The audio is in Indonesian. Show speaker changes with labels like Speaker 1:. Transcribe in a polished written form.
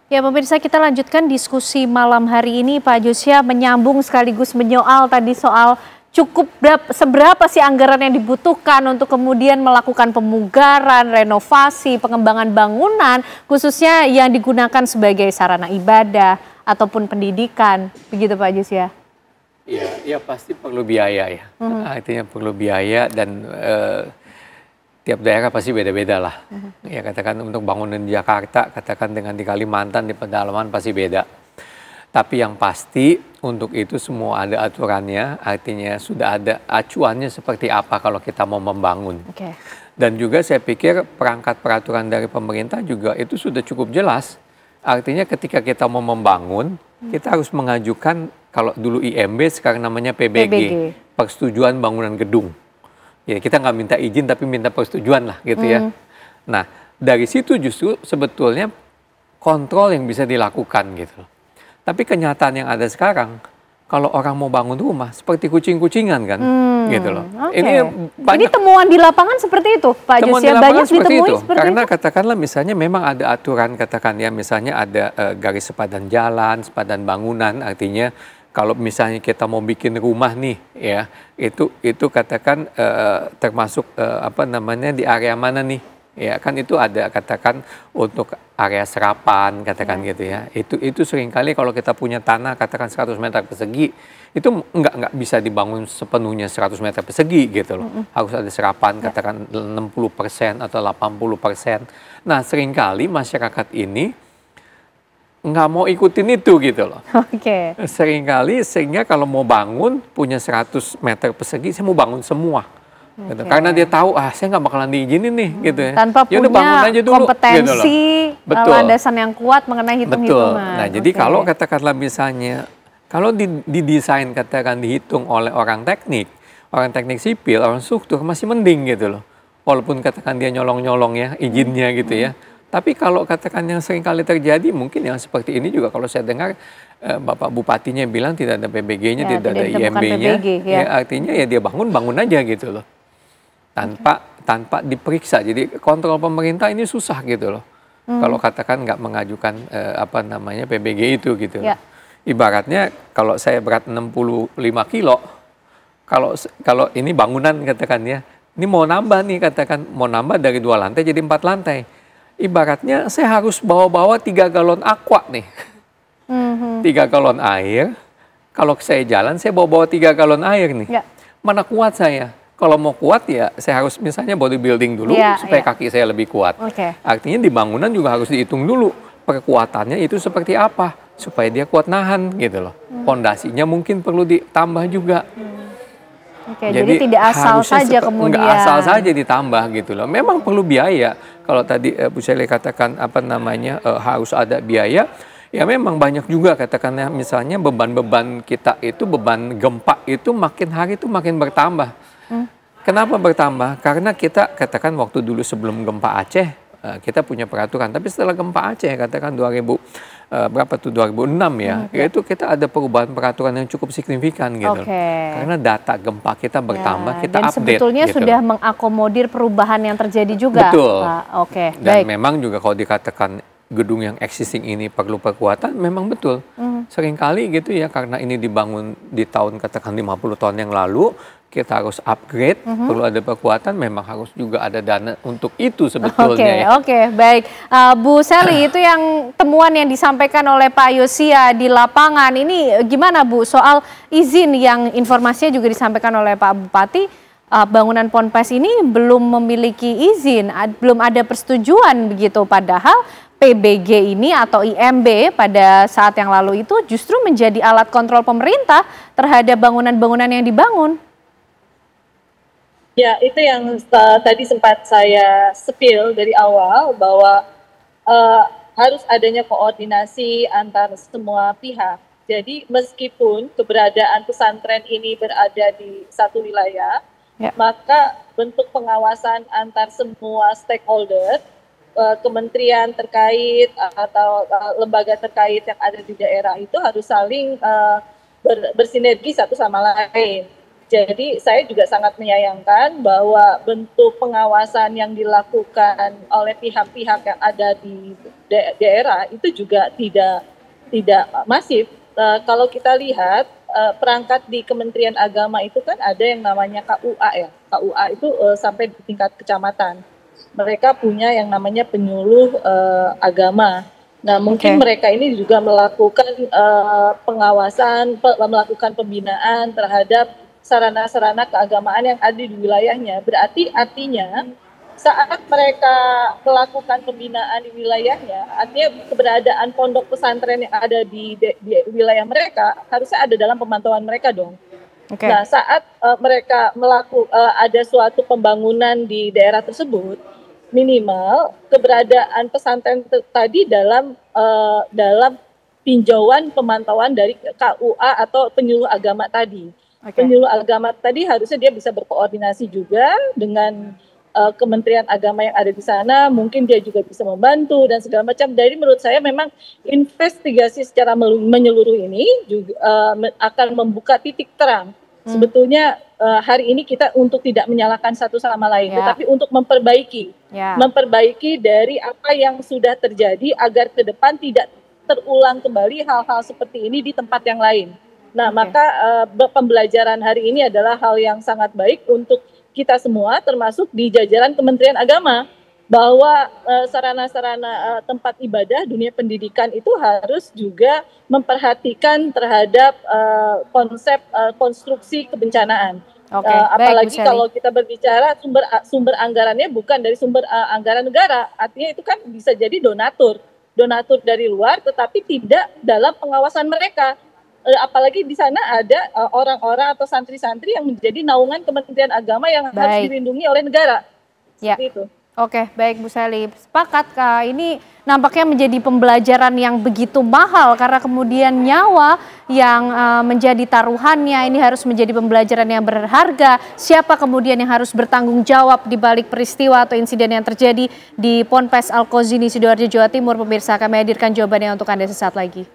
Speaker 1: Ya pemirsa, kita lanjutkan diskusi malam hari ini. Pak Josia menyambung sekaligus menyoal tadi soal seberapa sih anggaran yang dibutuhkan untuk kemudian melakukan pemugaran, renovasi, pengembangan bangunan, khususnya yang digunakan sebagai sarana ibadah ataupun pendidikan, begitu Pak Josia?
Speaker 2: Ya pasti perlu biaya ya. Artinya perlu biaya dan tiap daerah pasti beda-beda lah. Ya katakan untuk bangunan di Jakarta, katakan dengan di Kalimantan, di pedalaman pasti beda. Tapi yang pasti untuk itu semua ada aturannya, artinya sudah ada acuannya seperti apa kalau kita mau membangun. Dan juga saya pikir perangkat peraturan dari pemerintah juga itu sudah cukup jelas. Artinya ketika kita mau membangun, kita harus mengajukan, kalau dulu IMB sekarang namanya PBG, persetujuan bangunan gedung. Ya, kita nggak minta izin tapi minta persetujuan lah gitu ya. Nah dari situ justru sebetulnya kontrol yang bisa dilakukan gitu. Tapi kenyataan yang ada sekarang, kalau orang mau bangun rumah seperti kucing-kucingan kan, gitu loh. Ini banyak. Jadi
Speaker 1: temuan di lapangan seperti itu, Pak Josia, banyak ditemui seperti
Speaker 2: karena
Speaker 1: itu?
Speaker 2: katakanlah misalnya memang ada aturan, katakan ya misalnya ada garis sepadan jalan, sepadan bangunan, artinya kalau misalnya kita mau bikin rumah nih, ya itu katakan termasuk apa namanya di area mana nih, ya kan itu ada katakan untuk area serapan, katakan gitu ya. Itu seringkali kalau kita punya tanah katakan 100 meter persegi, itu nggak bisa dibangun sepenuhnya 100 meter persegi gitu loh. Harus ada serapan katakan 60% atau 80%. Nah seringkali masyarakat ini nggak mau ikutin itu gitu loh. Seringkali sehingga kalau mau bangun punya 100 meter persegi, saya mau bangun semua. Gitu. Karena dia tahu saya nggak bakalan diizinin nih gitu ya.
Speaker 1: Tanpa punya
Speaker 2: bangun aja dulu,
Speaker 1: kompetensi,
Speaker 2: gitu
Speaker 1: landasan yang kuat mengenai hitung-hitungan.
Speaker 2: Nah jadi kalau katakanlah misalnya kalau didesain katakan dihitung oleh orang teknik sipil, orang struktur masih mending gitu loh. Walaupun katakan dia nyolong-nyolong ya izinnya gitu ya. Tapi kalau katakan yang sering kali terjadi mungkin yang seperti ini juga kalau saya dengar Bapak Bupatinya bilang tidak ada PBG-nya, tidak ada IMB-nya. Ya artinya ya dia bangun aja gitu loh. Tanpa diperiksa. Jadi kontrol pemerintah ini susah gitu loh. Kalau katakan nggak mengajukan apa namanya PBG itu gitu loh. Ibaratnya kalau saya berat 65 kilo, kalau ini bangunan katakan ya, ini mau nambah nih katakan, mau nambah dari 2 lantai jadi 4 lantai. Ibaratnya saya harus bawa-bawa 3 galon aqua nih. 3 galon air, kalau saya jalan saya bawa-bawa 3 galon air nih. Mana kuat saya? Kalau mau kuat ya saya harus misalnya bodybuilding dulu supaya kaki saya lebih kuat. Artinya di bangunan juga harus dihitung dulu perkuatannya itu seperti apa supaya dia kuat nahan gitu loh. Pondasinya mungkin perlu ditambah juga.
Speaker 1: Jadi tidak asal saja kemudian.
Speaker 2: Nggak asal saja ditambah gitu loh. Memang perlu biaya. Kalau tadi Bu Shelly katakan apa namanya harus ada biaya. Ya memang banyak juga katakannya misalnya beban-beban kita itu, beban gempa itu makin hari itu makin bertambah. Kenapa bertambah? Karena kita katakan waktu dulu sebelum gempa Aceh kita punya peraturan, tapi setelah gempa Aceh katakan 2006 ya, itu kita ada perubahan peraturan yang cukup signifikan gitu. Karena data gempa kita bertambah, kita
Speaker 1: dan
Speaker 2: update.
Speaker 1: Sebetulnya
Speaker 2: gitu
Speaker 1: sudah mengakomodir perubahan yang terjadi juga.
Speaker 2: Betul. Dan
Speaker 1: baik.
Speaker 2: memang juga kalau dikatakan gedung yang existing ini perlu perkuatan, memang betul. Seringkali gitu ya, karena ini dibangun di tahun katakan 50 tahun yang lalu, kita harus upgrade, perlu ada perkuatan, memang harus juga ada dana untuk itu sebetulnya.
Speaker 1: Baik. Bu Shelly, itu yang temuan yang disampaikan oleh Pak Josia di lapangan, ini gimana Bu? Soal izin yang informasinya juga disampaikan oleh Pak Bupati, bangunan Ponpes ini belum memiliki izin, belum ada persetujuan begitu, padahal PBG ini atau IMB pada saat yang lalu itu justru menjadi alat kontrol pemerintah terhadap bangunan-bangunan yang dibangun.
Speaker 3: Ya, itu yang tadi sempat saya spill dari awal bahwa harus adanya koordinasi antar semua pihak. Jadi meskipun keberadaan pesantren ini berada di satu wilayah, maka bentuk pengawasan antar semua stakeholder, kementerian terkait atau lembaga terkait yang ada di daerah itu harus saling bersinergi satu sama lain. Jadi saya juga sangat menyayangkan bahwa bentuk pengawasan yang dilakukan oleh pihak-pihak yang ada di daerah itu juga tidak masif. Kalau kita lihat perangkat di Kementerian Agama itu kan ada yang namanya KUA ya. KUA itu sampai di tingkat kecamatan. Mereka punya yang namanya penyuluh agama. Nah, mungkin mereka ini juga melakukan pengawasan, melakukan pembinaan terhadap sarana-sarana keagamaan yang ada di wilayahnya. Berarti artinya saat mereka melakukan pembinaan di wilayahnya, artinya keberadaan pondok pesantren yang ada di wilayah mereka harusnya ada dalam pemantauan mereka dong. Nah, saat mereka ada suatu pembangunan di daerah tersebut, minimal keberadaan pesantren tadi dalam tinjauan pemantauan dari KUA atau penyuluh agama tadi. Penyuluh agama tadi harusnya dia bisa berkoordinasi juga dengan Kementerian Agama yang ada di sana, mungkin dia juga bisa membantu dan segala macam. Jadi menurut saya memang investigasi secara menyeluruh ini juga akan membuka titik terang. Sebetulnya hari ini kita untuk tidak menyalahkan satu sama lain, tetapi untuk memperbaiki dari apa yang sudah terjadi agar ke depan tidak terulang kembali hal-hal seperti ini di tempat yang lain. Nah, maka pembelajaran hari ini adalah hal yang sangat baik untuk kita semua, termasuk di jajaran Kementerian Agama, bahwa sarana-sarana tempat ibadah, dunia pendidikan itu harus juga memperhatikan terhadap konsep konstruksi kebencanaan. Apalagi kalau kita berbicara sumber anggarannya bukan dari sumber anggaran negara, artinya itu kan bisa jadi donatur dari luar, tetapi tidak dalam pengawasan mereka. Apalagi di sana ada orang-orang atau santri-santri yang menjadi naungan Kementerian Agama yang harus dilindungi oleh negara. Seperti itu.
Speaker 1: Oke, baik Bu Sally. Sepakat Kak, ini nampaknya menjadi pembelajaran yang begitu mahal karena kemudian nyawa yang menjadi taruhannya ini harus menjadi pembelajaran yang berharga. Siapa kemudian yang harus bertanggung jawab di balik peristiwa atau insiden yang terjadi di Ponpes Al Qazini, Sidoarjo, Jawa Timur. Pemirsa, kami hadirkan jawabannya untuk Anda sesaat lagi.